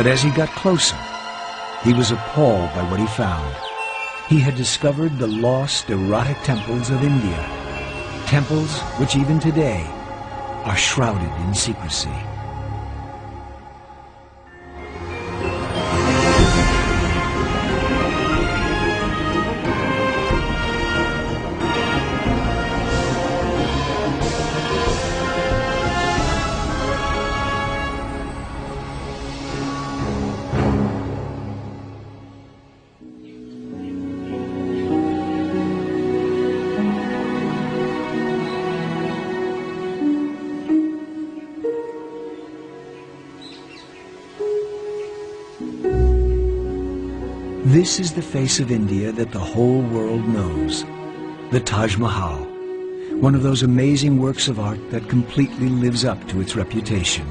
But as he got closer, he was appalled by what he found. He had discovered the lost erotic temples of India, temples which even today are shrouded in secrecy. This is the face of India that the whole world knows, the Taj Mahal, one of those amazing works of art that completely lives up to its reputation.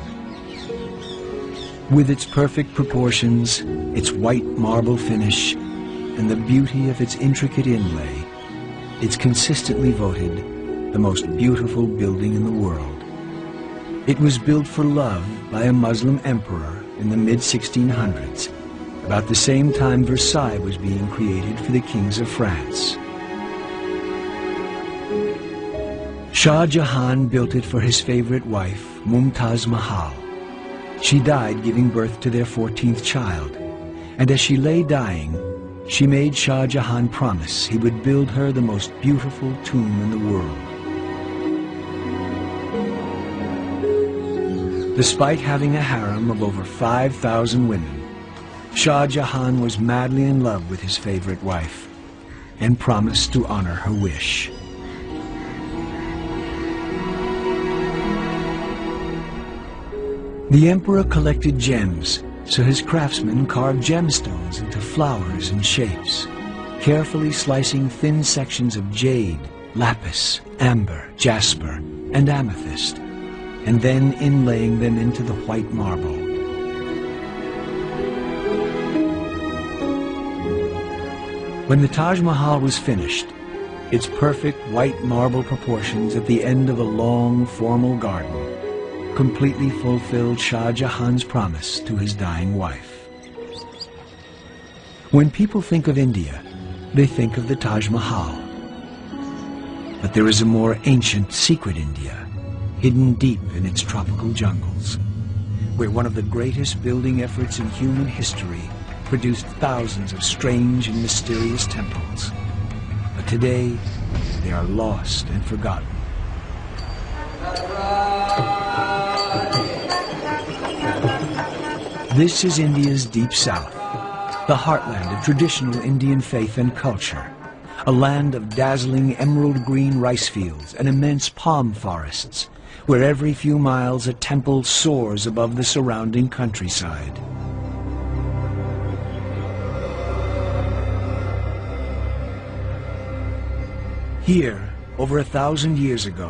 With its perfect proportions, its white marble finish, and the beauty of its intricate inlay, it's consistently voted the most beautiful building in the world. It was built for love by a Muslim emperor in the mid-1600s, about the same time Versailles was being created for the kings of France. Shah Jahan built it for his favorite wife, Mumtaz Mahal. She died giving birth to their 14th child, and as she lay dying, she made Shah Jahan promise he would build her the most beautiful tomb in the world. Despite having a harem of over 5,000 women, Shah Jahan was madly in love with his favorite wife and promised to honor her wish. The emperor collected gems, so his craftsmen carved gemstones into flowers and shapes, carefully slicing thin sections of jade, lapis, amber, jasper, and amethyst, and then inlaying them into the white marble. When the Taj Mahal was finished, its perfect white marble proportions at the end of a long, formal garden completely fulfilled Shah Jahan's promise to his dying wife. When people think of India, they think of the Taj Mahal. But there is a more ancient, secret India, hidden deep in its tropical jungles, where one of the greatest building efforts in human history produced thousands of strange and mysterious temples. But today, they are lost and forgotten. This is India's deep south, the heartland of traditional Indian faith and culture, a land of dazzling emerald green rice fields and immense palm forests, where every few miles a temple soars above the surrounding countryside. Here, over 1,000 years ago,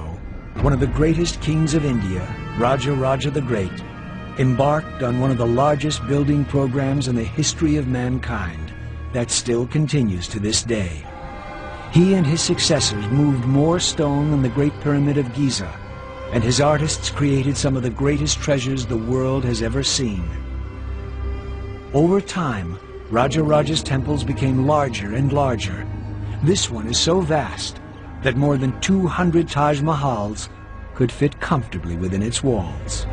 one of the greatest kings of India, Raja the Great, embarked on one of the largest building programs in the history of mankind that still continues to this day. He and his successors moved more stone than the Great Pyramid of Giza, and his artists created some of the greatest treasures the world has ever seen. Over time, Raja's temples became larger and larger. This one is so vast that more than 200 Taj Mahals could fit comfortably within its walls.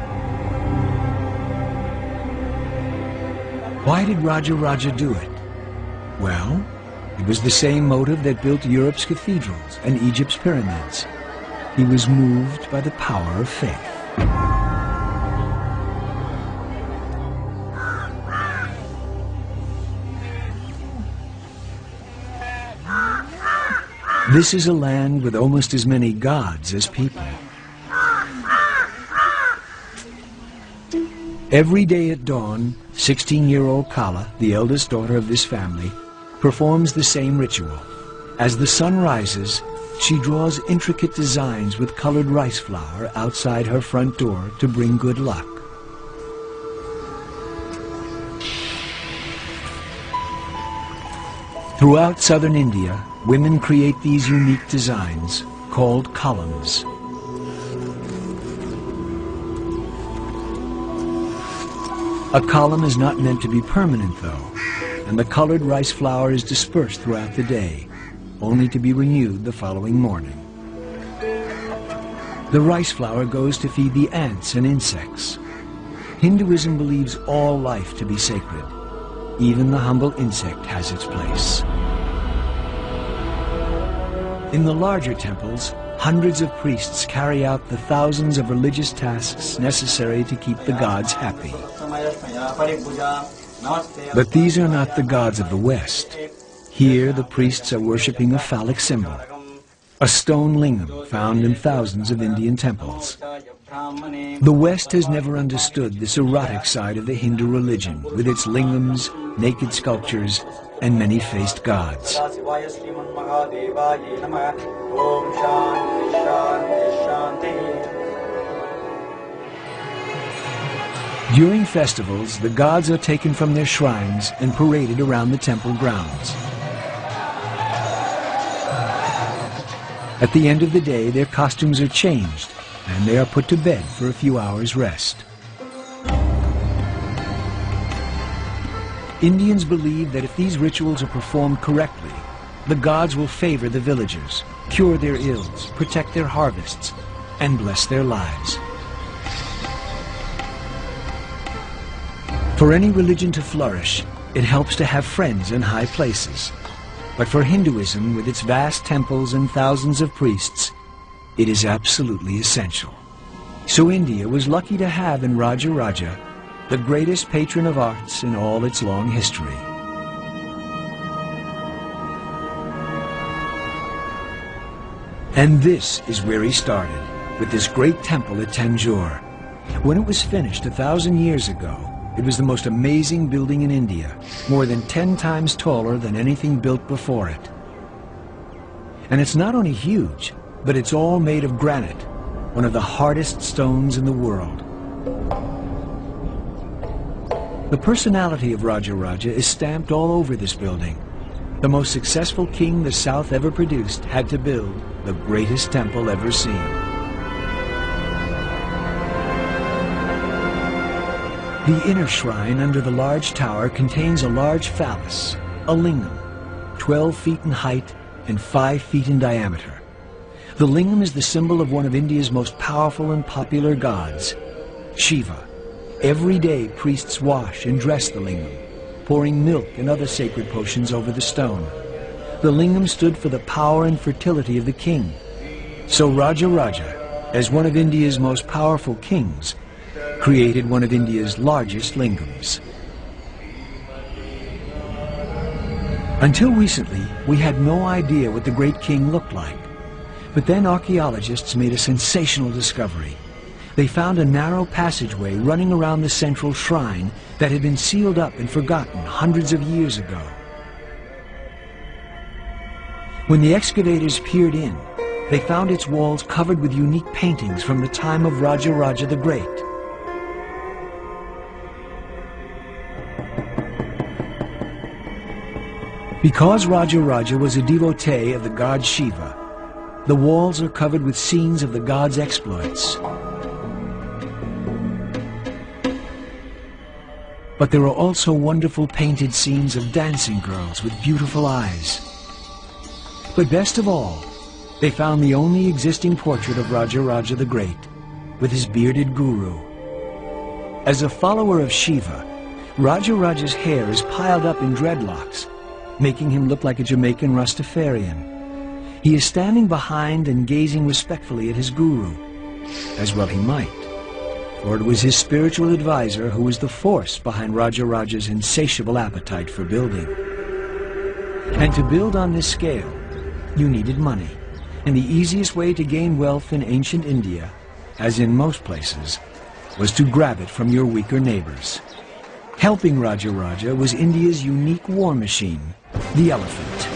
Why did Raja do it? Well, it was the same motive that built Europe's cathedrals and Egypt's pyramids. He was moved by the power of faith. This is a land with almost as many gods as people. Every day at dawn, 16-year-old Kala, the eldest daughter of this family, performs the same ritual. As the sun rises, she draws intricate designs with colored rice flour outside her front door to bring good luck. Throughout southern India, women create these unique designs called columns. A column is not meant to be permanent, though, and the colored rice flour is dispersed throughout the day, only to be renewed the following morning. The rice flour goes to feed the ants and insects. Hinduism believes all life to be sacred. Even the humble insect has its place. In the larger temples, hundreds of priests carry out the thousands of religious tasks necessary to keep the gods happy. But these are not the gods of the West. Here, the priests are worshipping a phallic symbol, a stone lingam found in thousands of Indian temples. The West has never understood this erotic side of the Hindu religion, with its lingams, naked sculptures, and many-faced gods. During festivals, the gods are taken from their shrines and paraded around the temple grounds. At the end of the day, their costumes are changed, and they are put to bed for a few hours' rest. Indians believe that if these rituals are performed correctly, the gods will favor the villagers, cure their ills, protect their harvests, and bless their lives. For any religion to flourish, it helps to have friends in high places. But for Hinduism, with its vast temples and thousands of priests, it is absolutely essential. So India was lucky to have in Raja Raja the greatest patron of arts in all its long history. And this is where he started, with this great temple at Tanjore. When it was finished 1,000 years ago, it was the most amazing building in India, more than 10 times taller than anything built before it. And it's not only huge, but it's all made of granite, one of the hardest stones in the world. The personality of Raja Raja is stamped all over this building. The most successful king the South ever produced had to build the greatest temple ever seen. The inner shrine under the large tower contains a large phallus, a lingam, 12 feet in height and 5 feet in diameter. The lingam is the symbol of one of India's most powerful and popular gods, Shiva. Every day, priests wash and dress the lingam, pouring milk and other sacred potions over the stone. The lingam stood for the power and fertility of the king. So Raja Raja, as one of India's most powerful kings, created one of India's largest lingams. Until recently, we had no idea what the great king looked like. But then archaeologists made a sensational discovery. They found a narrow passageway running around the central shrine that had been sealed up and forgotten hundreds of years ago. When the excavators peered in, they found its walls covered with unique paintings from the time of Raja Raja the Great. Because Raja Raja was a devotee of the god Shiva, the walls are covered with scenes of the god's exploits. But there are also wonderful painted scenes of dancing girls with beautiful eyes. But best of all, they found the only existing portrait of Raja Raja the Great, with his bearded guru. As a follower of Shiva, Raja Raja's hair is piled up in dreadlocks, making him look like a Jamaican Rastafarian. He is standing behind and gazing respectfully at his guru, as well he might, for it was his spiritual advisor who was the force behind Raja Raja's insatiable appetite for building. And to build on this scale, you needed money, and the easiest way to gain wealth in ancient India, as in most places, was to grab it from your weaker neighbors. Helping Raja Raja was India's unique war machine, the elephant.